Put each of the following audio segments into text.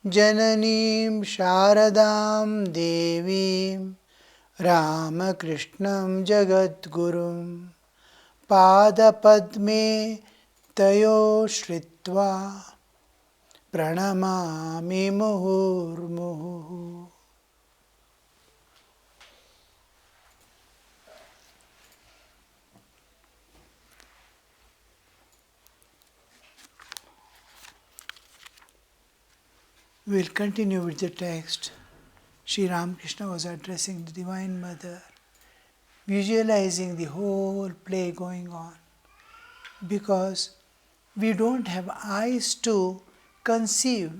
Jananim Sharadam Devim Ramakrishnam Jagadgurum Padapadme Tayo Shritva Pranamami Muhurmuhu. We'll continue with the text. Sri Ramakrishna was addressing the Divine Mother, visualizing the whole play going on. Because we don't have eyes to conceive,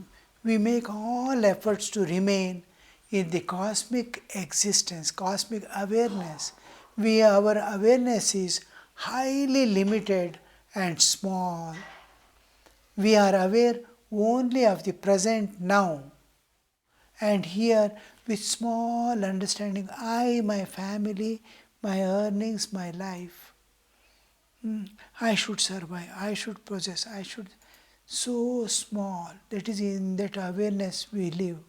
we make all efforts to remain in the cosmic existence, cosmic awareness. Our awareness is highly limited and small. We are aware only of the present now. And here, with small understanding, I, my family, my earnings, my life, I should survive, I should possess, I should. So small, that is in that awareness we live.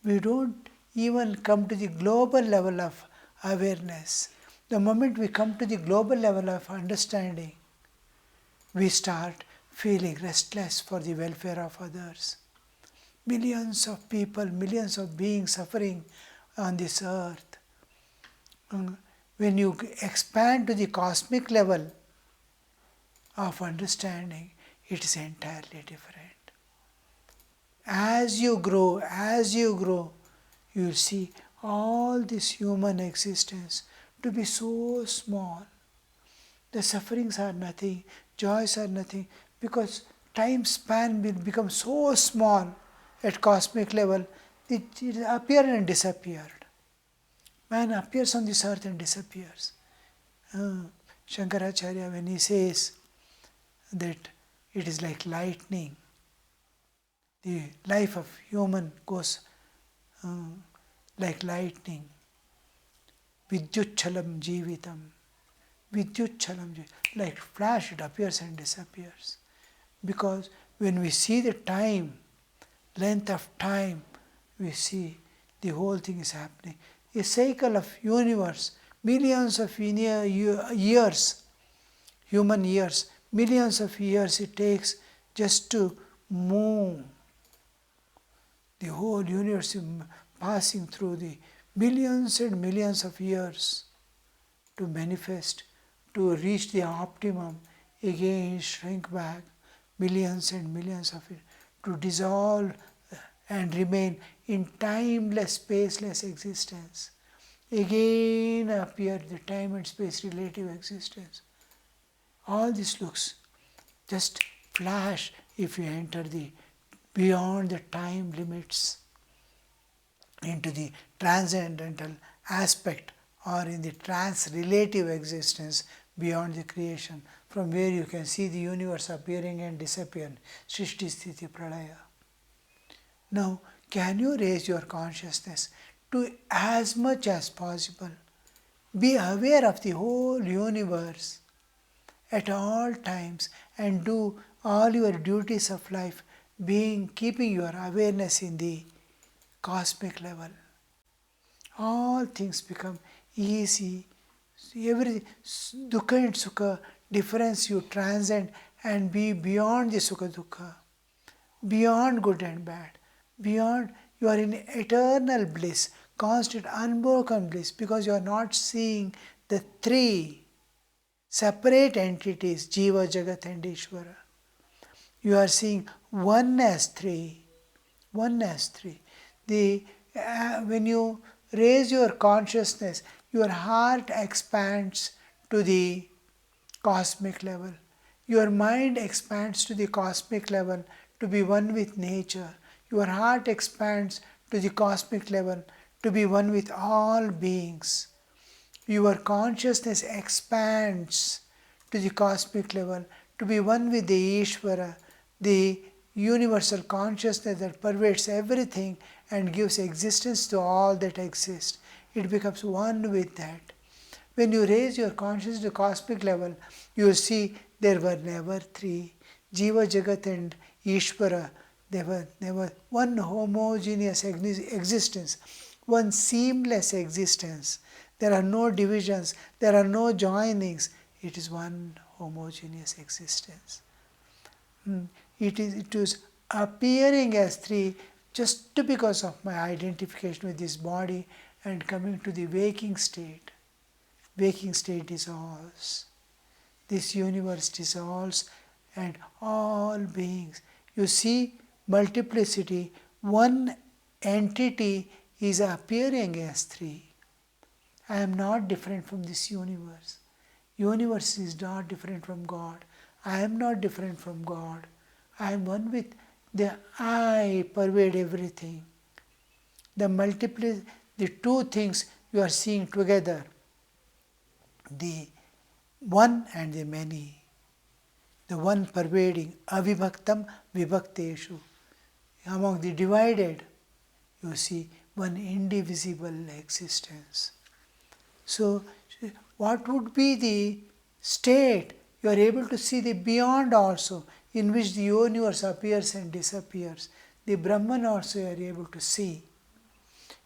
We don't even come to the global level of awareness. The moment we come to the global level of understanding, we start feeling restless for the welfare of others. Millions of people, millions of beings suffering on this earth. When you expand to the cosmic level of understanding, it is entirely different. As you grow, you will see all this human existence to be so small. The sufferings are nothing, joys are nothing, because time span will become so small at cosmic level, it appeared and disappeared. Man appears on this earth and disappears. Shankaracharya, when he says that it is like lightning, the life of human goes like lightning. Vidyuchalam jivitam. Vidyuchalam jivitam. Like flash, it appears and disappears. Because when we see the time, length of time, we see the whole thing is happening. A cycle of universe, millions of years, human years, millions of years it takes just to move. The whole universe is passing through the billions and millions of years to manifest, to reach the optimum, again shrink back, millions and millions of it, to dissolve and remain in timeless, spaceless existence. Again appear the time and space relative existence. All this looks just flash if you enter the beyond the time limits into the transcendental aspect or in the trans-relative existence beyond the creation, from where you can see the universe appearing and disappearing, Srishti Sthiti Pralaya. Now, can you raise your consciousness to as much as possible be aware of the whole universe at all times and do all your duties of life keeping your awareness in the cosmic level? All things become easy. Every dukkha and sukha difference you transcend and be beyond the sukha dukkha, beyond good and bad, beyond. You are in eternal bliss, constant unbroken bliss, because you are not seeing the three separate entities, Jiva, Jagat and Ishvara. You are seeing one as three. One as three. When you raise your consciousness, your heart expands to the cosmic level. Your mind expands to the cosmic level to be one with nature. Your heart expands to the cosmic level to be one with all beings. Your consciousness expands to the cosmic level to be one with the Ishvara, the universal consciousness that pervades everything and gives existence to all that exists. It becomes one with that. When you raise your consciousness to cosmic level, you will see there were never three. Jiva, Jagat and Ishvara There was one homogeneous existence, one seamless existence. There are no divisions, there are no joinings. It is one homogeneous existence. It was appearing as three just because of my identification with this body and coming to the waking state. Waking state dissolves. This universe dissolves and all beings. You see multiplicity, one entity is appearing as three. I am not different from this universe. Universe is not different from God. I am not different from God. I am one with the I pervade everything. The two things you are seeing together, the one and the many. The one pervading, avibhaktam vibhakteshu. Among the divided, you see one indivisible existence. So, what would be the state? You are able to see the beyond also, in which the universe appears and disappears. The Brahman also you are able to see.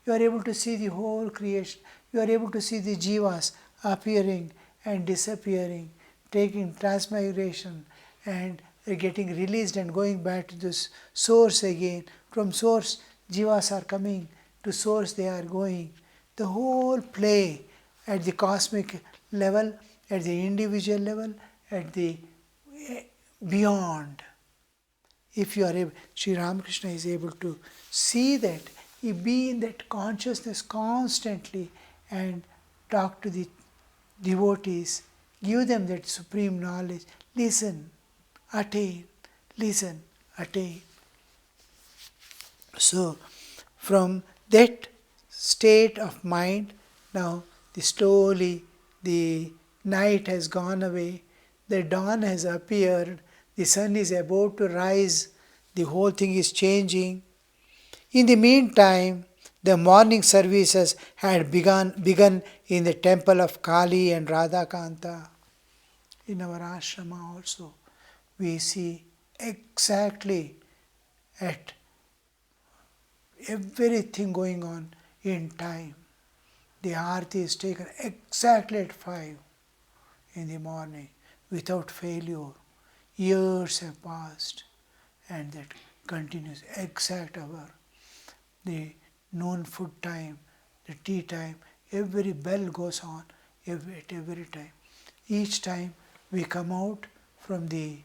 You are able to see the whole creation. You are able to see the jivas appearing and disappearing, taking transmigration and getting released and going back to this source again. From source, jivas are coming, to source they are going. The whole play at the cosmic level, at the individual level, at the beyond. If you are able, Sri Ramakrishna is able to see that, he be in that consciousness constantly and talk to the devotees, give them that supreme knowledge, listen, attain, listen, attain. So, from that state of mind, now slowly the night has gone away, the dawn has appeared, the sun is about to rise, the whole thing is changing. In the meantime, the morning services had begun in the temple of Kali and Radhakanta. In our ashrama also, we see exactly at everything going on in time. The Aarti is taken exactly at 5 in the morning without failure. Years have passed and that continues exact hour. The noon food time, the tea time, every bell goes on at every time. Each time we come out from the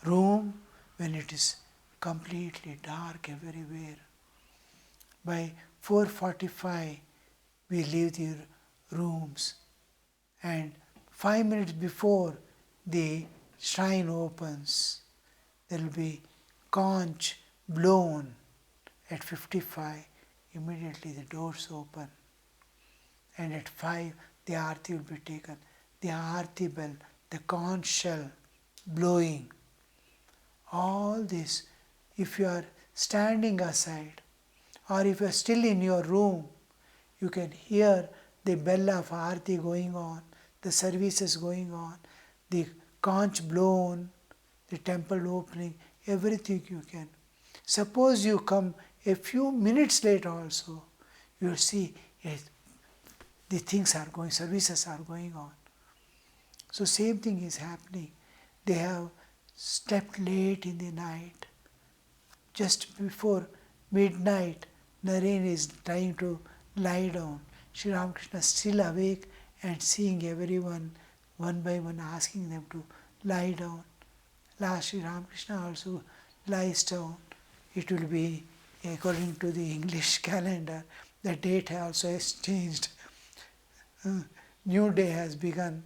room when it is completely dark everywhere. By 4:45 we leave the rooms and 5 minutes before the shrine opens, there will be conch blown. At 55, immediately the doors open. And at 5, the Aarti will be taken. The Aarti bell, the conch shell blowing. All this, if you are standing aside or if you are still in your room, you can hear the bell of Aarti going on, the services going on, the conch blown, the temple opening, everything you can. Suppose you come a few minutes later also, you will see the things are going, services are going on. So same thing is happening. They have slept late in the night. Just before midnight, Naren is trying to lie down. Sri Ramakrishna is still awake and seeing everyone one by one, asking them to lie down. Last Sri Ramakrishna also lies down. It will be according to the English calendar, the date also has changed. New day has begun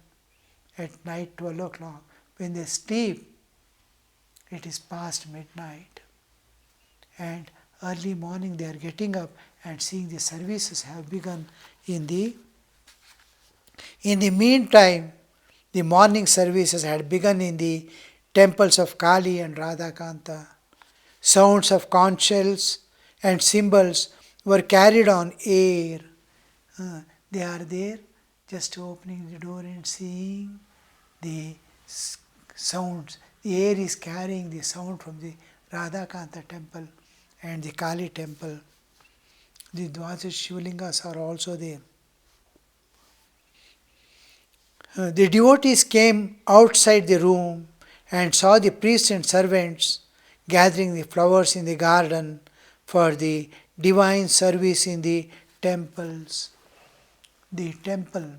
at night 12 o'clock. When they sleep, it is past midnight. And early morning they are getting up and seeing the services have begun in the meantime, the morning services had begun in the temples of Kali and Radhakanta. Sounds of conch shells and cymbals were carried on air. They are there, just opening the door and seeing the sounds. The air is carrying the sound from the Radhakanta temple and the Kali temple. The Dvadas Shivalingas are also there. The devotees came outside the room and saw the priests and servants gathering the flowers in the garden for the divine service in the temples. The temple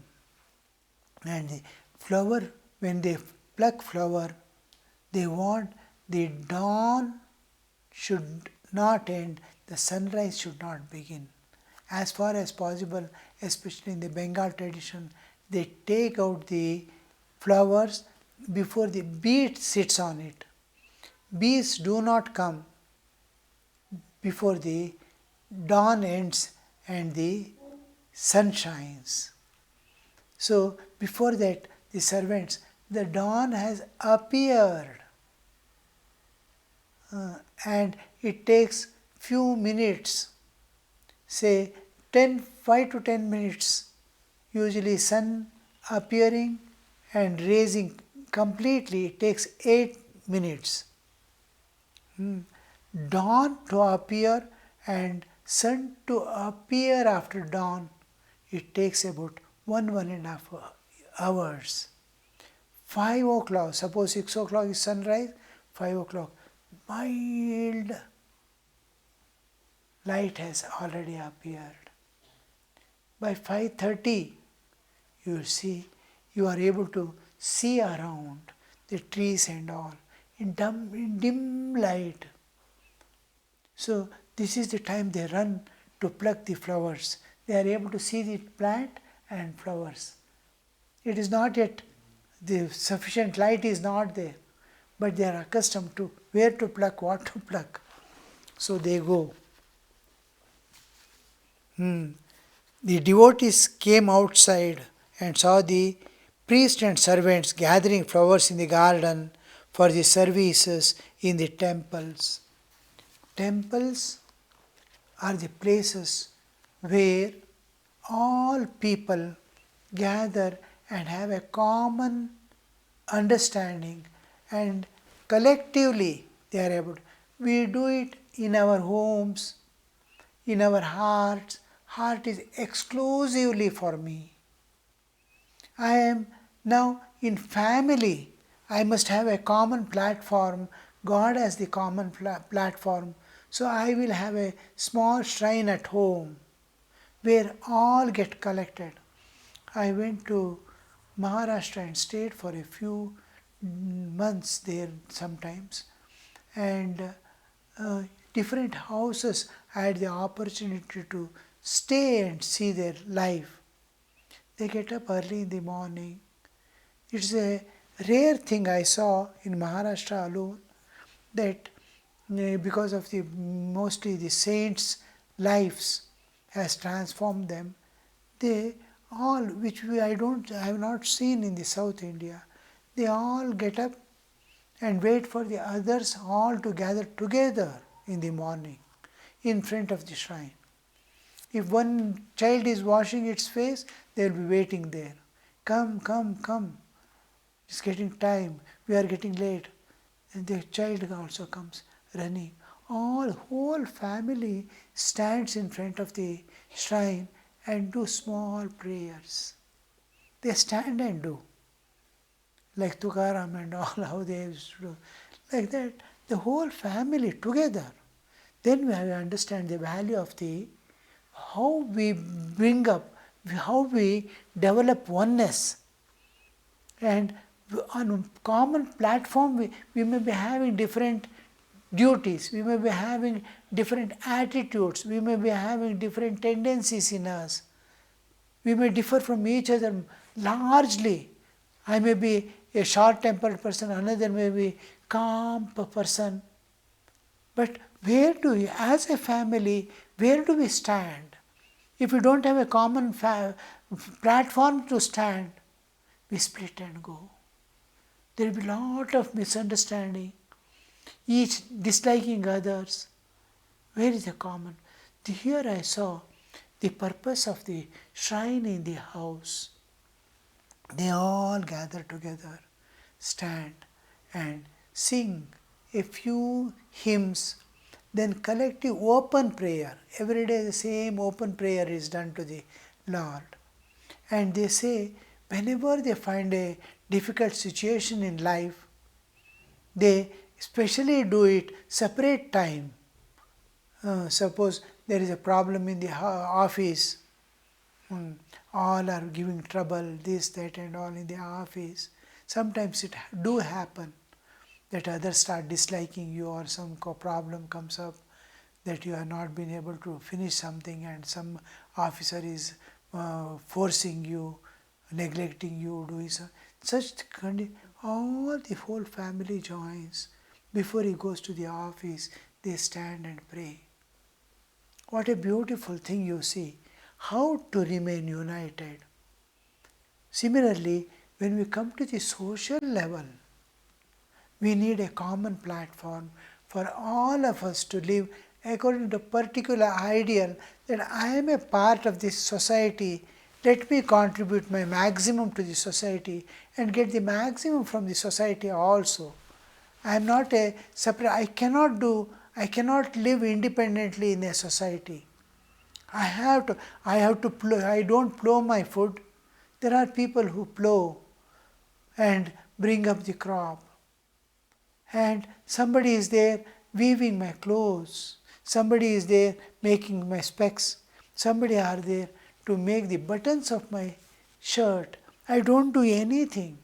and the flower, when they pluck flower, they want the dawn should not end, the sunrise should not begin. As far as possible, especially in the Bengal tradition, they take out the flowers before the bee sits on it. Bees do not come before the dawn ends and the sun shines. So before that, the servants, the dawn has appeared, and it takes few minutes, say 5 to 10 minutes, usually sun appearing and raising completely, it takes 8 minutes. Dawn to appear and sun to appear after dawn, it takes about 1.5 hours. 5 o'clock, suppose 6 o'clock is sunrise, 5 o'clock, mild light has already appeared. By 5:30, you will see, you are able to see around the trees and all in dim light. So this is the time they run to pluck the flowers. They are able to see the plant and flowers. It is not yet, the sufficient light is not there, but they are accustomed to where to pluck, what to pluck. So they go. The devotees came outside and saw the priests and servants gathering flowers in the garden for the services in the temples. Temples are the places where all people gather and have a common understanding, and collectively they are able to. We do it in our homes, in our hearts. Heart is exclusively for me. I am now in family. I must have a common platform. God has the common platform. So I will have a small shrine at home where all get collected. I went to Maharashtra and stayed for a few months there sometimes, and different houses I had the opportunity to stay and see their life. They get up early in the morning. It's a rare thing I saw in Maharashtra alone, that because of the mostly the saints' lives has transformed them. They all, which I have not seen in the South India, they all get up and wait for the others all to gather together in the morning in front of the shrine. If one child is washing its face, they will be waiting there. Come, come, come. It's getting time. We are getting late. And the child also comes running. Whole family stands in front of the shrine and do small prayers. They stand and do. Like Tukaram and all, how they used to do. Like that, the whole family together. Then we have to understand the value of how we bring up, how we develop oneness. And on a common platform, we may be having different duties, we may be having different attitudes, we may be having different tendencies in us. We may differ from each other largely. I may be a short-tempered person, another may be calm person. But where do we, as a family, where do we stand? If we don't have a common platform to stand, we split and go. There will be a lot of misunderstanding, each disliking others. Where is the common? Here I saw the purpose of the shrine in the house. They all gather together, stand and sing a few hymns, then collective open prayer. Every day the same open prayer is done to the Lord. And they say, whenever they find a difficult situation in life, they especially do it separate time. Suppose there is a problem in the office, all are giving trouble, this, that and all in the office. Sometimes it do happen that others start disliking you, or some problem comes up that you have not been able to finish something, and some officer is forcing you, neglecting you, doing such all the whole family joins. Before he goes to the office, they stand and pray. What a beautiful thing you see. How to remain united. Similarly, when we come to the social level, we need a common platform for all of us to live according to a particular ideal that I am a part of this society. Let me contribute my maximum to the society and get the maximum from the society also. I am not a separate, I cannot live independently in a society. I don't plow my food. There are people who plow and bring up the crop. And somebody is there weaving my clothes. Somebody is there making my specs. Somebody are there to make the buttons of my shirt. I don't do anything.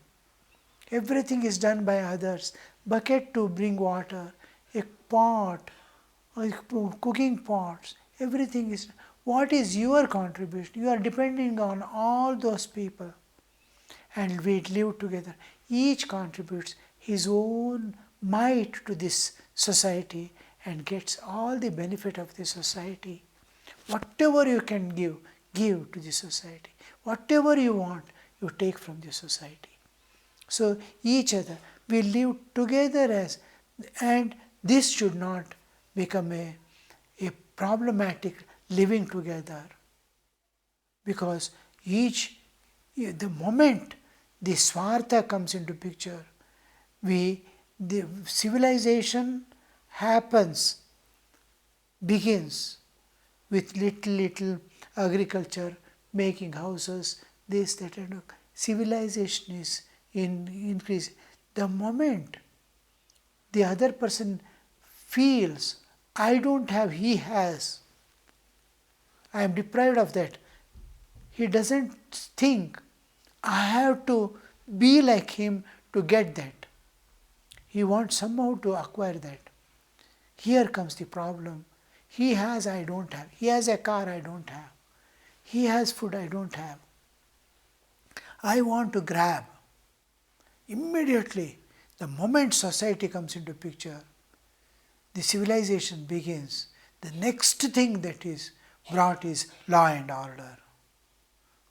Everything is done by others. Bucket to bring water, a pot, cooking pots, everything is. What is your contribution? You are depending on all those people. And we live together. Each contributes his own might to this society and gets all the benefit of the society. Whatever you can give to the society. Whatever you want, you take from the society. So each other, we live together and this should not become a problematic living together, because the moment the swartha comes into picture, the civilization begins with little agriculture, making houses, this, that, and civilization is increase. The moment the other person feels, I don't have, he has, I am deprived of that, he doesn't think, I have to be like him to get that. He wants somehow to acquire that. Here comes the problem. He has, I don't have. He has a car, I don't have. He has food, I don't have. I want to grab. Immediately, the moment society comes into picture, the civilization begins. The next thing that is brought is law and order.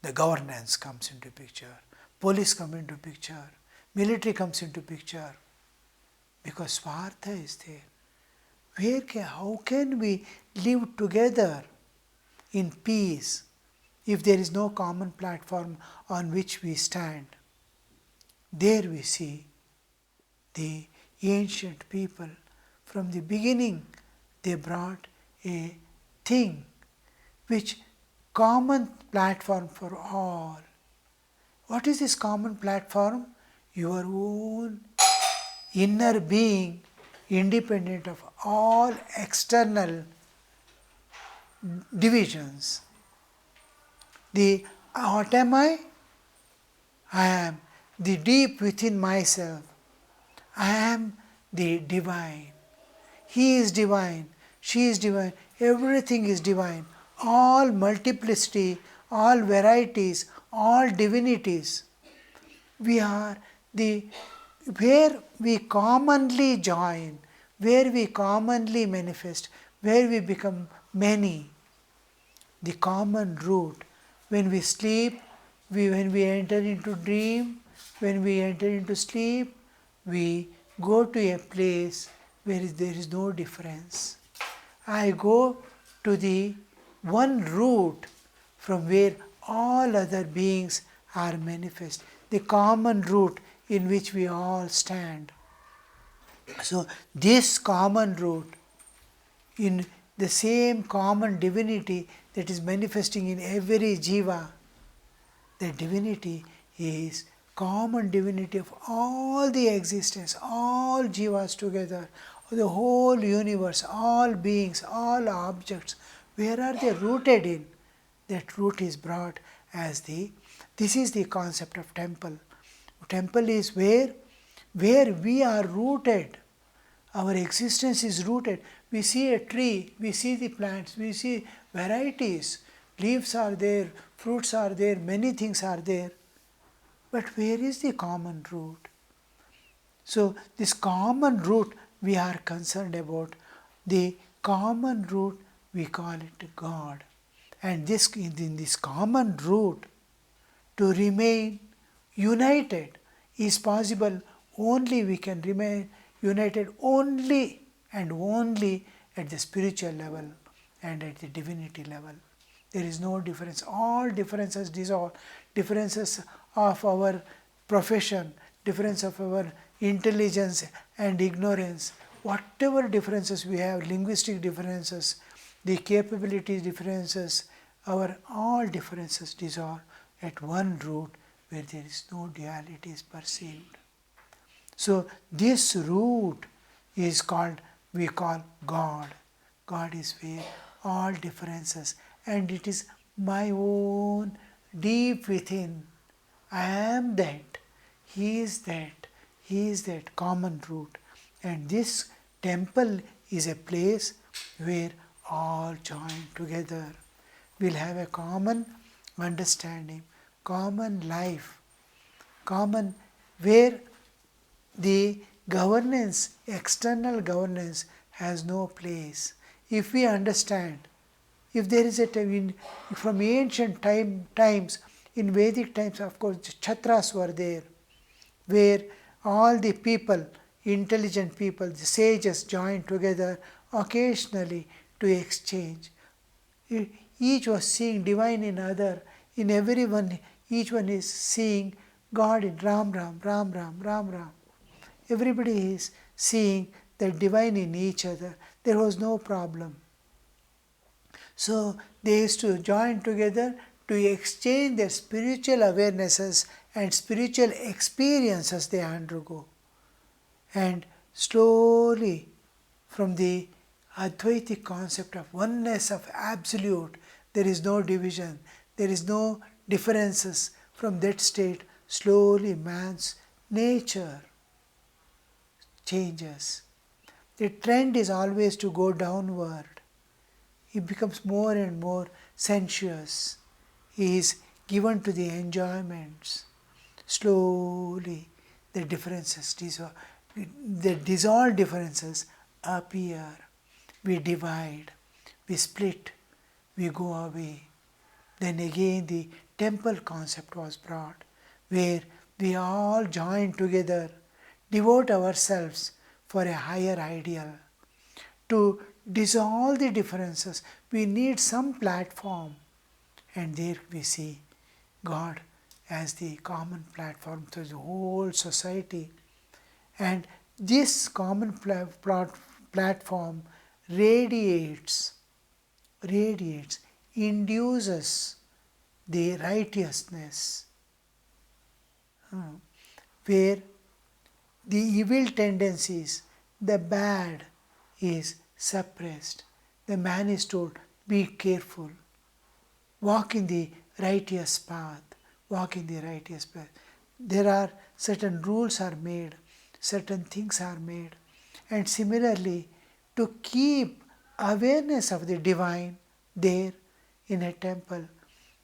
The governance comes into picture. Police come into picture. Military comes into picture. Because Swartha is there. How can we live together in peace if there is no common platform on which we stand? There we see the ancient people. From the beginning, they brought a thing which common platform for all. What is this common platform? Your own inner being, independent of all external divisions. What am I? I am the deep within myself. I am the divine. He is divine. She is divine. Everything is divine. All multiplicity, all varieties, all divinities. We are where we commonly join, where we commonly manifest, where we become many. The common root. When we sleep, when we enter into dream, when we enter into sleep, we go to a place where there is no difference. I go to the one root from where all other beings are manifest, the common root in which we all stand. So this common root in the same common divinity that is manifesting in every jiva, the divinity is common divinity of all the existence, all jivas together, the whole universe, all beings, all objects. Where are they rooted in? That root is brought as this is the concept of temple. Temple is where we are rooted. Our existence is rooted. We see a tree, we see the plants, we see varieties. Leaves are there, fruits are there, many things are there. But where is the common root? So, this common root we are concerned about. The common root we call it God. And this in this common root, to remain united is possible only we can remain united only and only at the spiritual level and at the divinity level. There is no difference. All differences dissolve. Differences of our profession, difference of our intelligence and ignorance, whatever differences we have, linguistic differences, the capability differences, our all differences dissolve at one root where there is no duality is perceived. So this root is called, we call God. God is where all differences, and it is my own deep within. I am that, He is that common root. And this temple is a place where all join together. We'll have a common understanding, common life, common where the governance, external governance has no place. If we understand, if there is a time, from ancient times, in Vedic times, of course, Chatras were there, where all the people, intelligent people, the sages joined together occasionally to exchange. Each was seeing divine in other, in everyone, each one is seeing God in Ram Ram, Ram Ram, Ram Ram. Everybody is seeing the divine in each other. There was no problem. So they used to join together to exchange their spiritual awarenesses and spiritual experiences they undergo. And slowly, from the Advaitic concept of oneness of absolute, there is no division, there is no differences. From that state, slowly man's nature changes. The trend is always to go downward. He becomes more and more sensuous. He is given to the enjoyments. Slowly, the differences dissolve. The dissolved differences appear. We divide, we split, we go away. Then again the temple concept was brought, where we all join together, devote ourselves for a higher ideal. To dissolve the differences, we need some platform, and there we see God as the common platform to the whole society. And this common platform radiates, induces the righteousness, where the evil tendencies, the bad is suppressed. The man is told, be careful, walk in the righteous path, walk in the righteous path. There are certain rules are made, certain things are made. And similarly, to keep awareness of the divine there in a temple,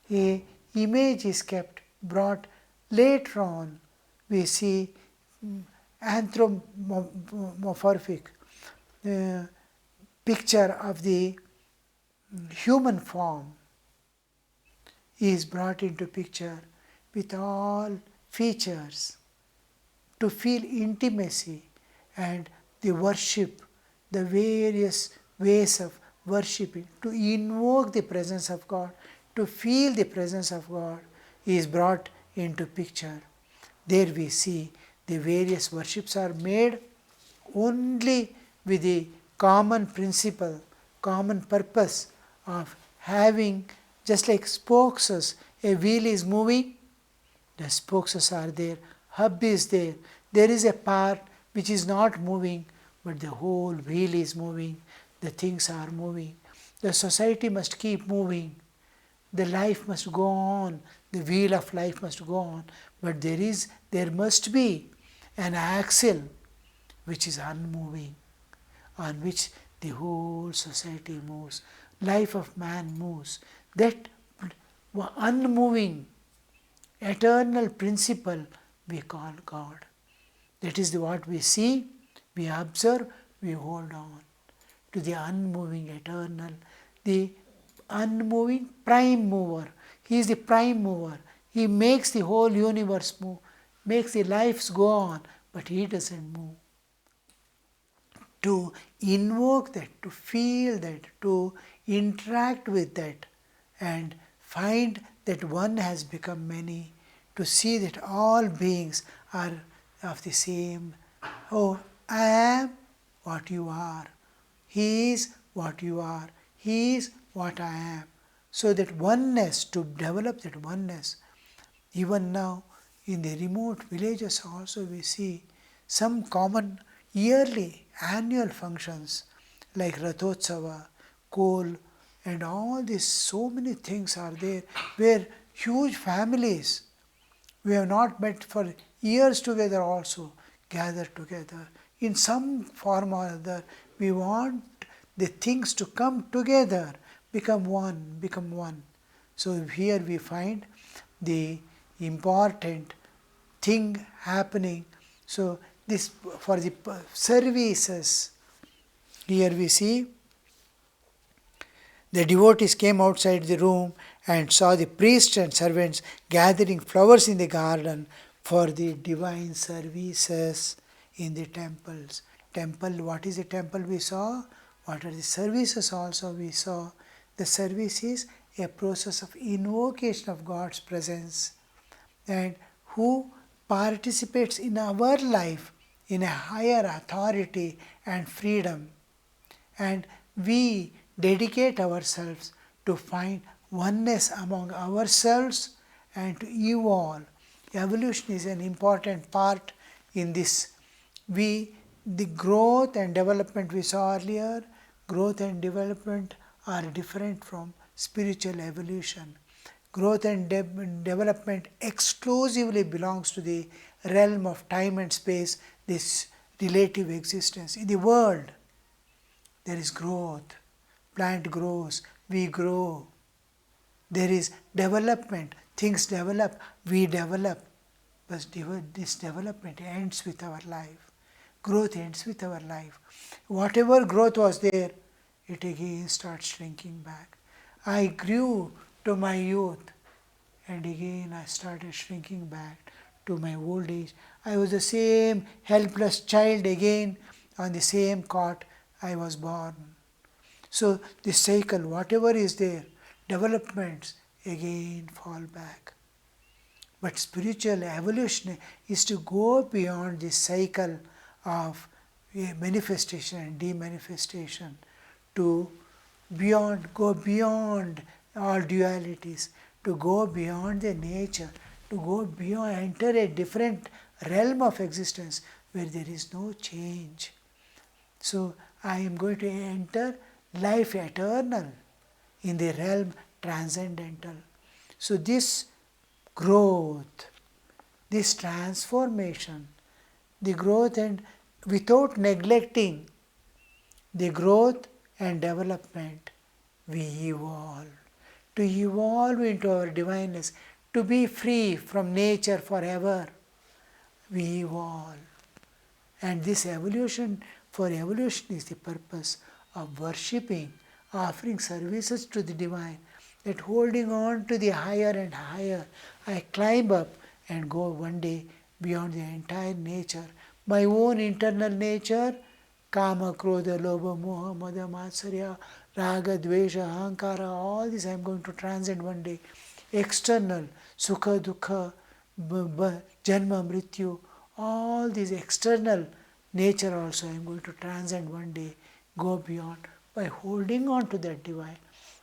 a image is kept, brought. Later on, we see anthropomorphic picture of the human form is brought into picture with all features to feel intimacy and the worship, the various ways of worshipping, to invoke the presence of God, to feel the presence of God is brought into picture. There we see the various worships are made only with the common principle, common purpose of having, just like spokes, a wheel is moving, the spokes are there, hub is there. There is a part which is not moving, but the whole wheel is moving, the things are moving. The society must keep moving, the life must go on, the wheel of life must go on, but there must be an axle which is unmoving, on which the whole society moves, life of man moves. That unmoving, eternal principle we call God. That is what we see, we observe, we hold on to the unmoving, eternal, the unmoving prime mover. He is the prime mover. He makes the whole universe move, makes the lives go on, but he doesn't move. To invoke that, to feel that, to interact with that, and find that one has become many, to see that all beings are of the same. Oh, I am what you are. He is what you are. He is what I am. So that oneness, to develop that oneness. Even now in the remote villages also we see some common yearly, annual functions like Rathotsava, Kol, and all these, so many things are there where huge families, we have not met for years together also, gather together. In some form or other, we want the things to come together, become one, become one. So here we find the important thing happening. So this, for the services, here we see the devotees came outside the room and saw the priests and servants gathering flowers in the garden for the divine services in the temples. Temple, what is the temple we saw? What are the services also we saw? The service is a process of invocation of God's presence, and who participates in our life in a higher authority and freedom. And we dedicate ourselves to find oneness among ourselves and to evolve. Evolution is an important part in this. The growth and development we saw earlier, growth and development are different from spiritual evolution. Growth and development exclusively belongs to the realm of time and space, this relative existence. In the world, there is growth. Plant grows, we grow. There is development, things develop, we develop. But this development ends with our life. Growth ends with our life. Whatever growth was there, it again starts shrinking back. I grew to my youth, and again I started shrinking back to my old age. I was the same helpless child again on the same cot I was born. So this cycle, whatever is there, developments again fall back. But spiritual evolution is to go beyond this cycle of manifestation and demanifestation, to go beyond all dualities, to go beyond the nature, to go beyond, enter a different realm of existence where there is no change. So I am going to enter life eternal in the realm transcendental. So this growth, this transformation, the growth, and without neglecting the growth and development, we evolve. To evolve into our divineness, to be free from nature forever, we evolve. And this evolution, for evolution is the purpose of worshipping, offering services to the divine, that holding on to the higher and higher, I climb up and go one day beyond the entire nature. My own internal nature, Kama, Krodha, Lobha, Moha, Mada, Matsarya, Raga, Dvesha, Ahankara, all this I am going to transcend one day. External, Sukha, Dukha, Janma, Mrityu, all these external nature also I am going to transcend one day, go beyond. By holding on to that divine,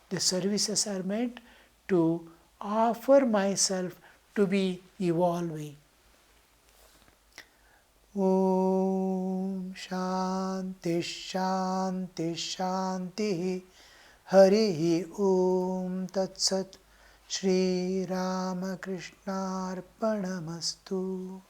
the services are meant to offer myself to be evolving. Om Shanti Shanti Shanti Hari Om Tat Sat Shri Ramakrishna Arpanamastu.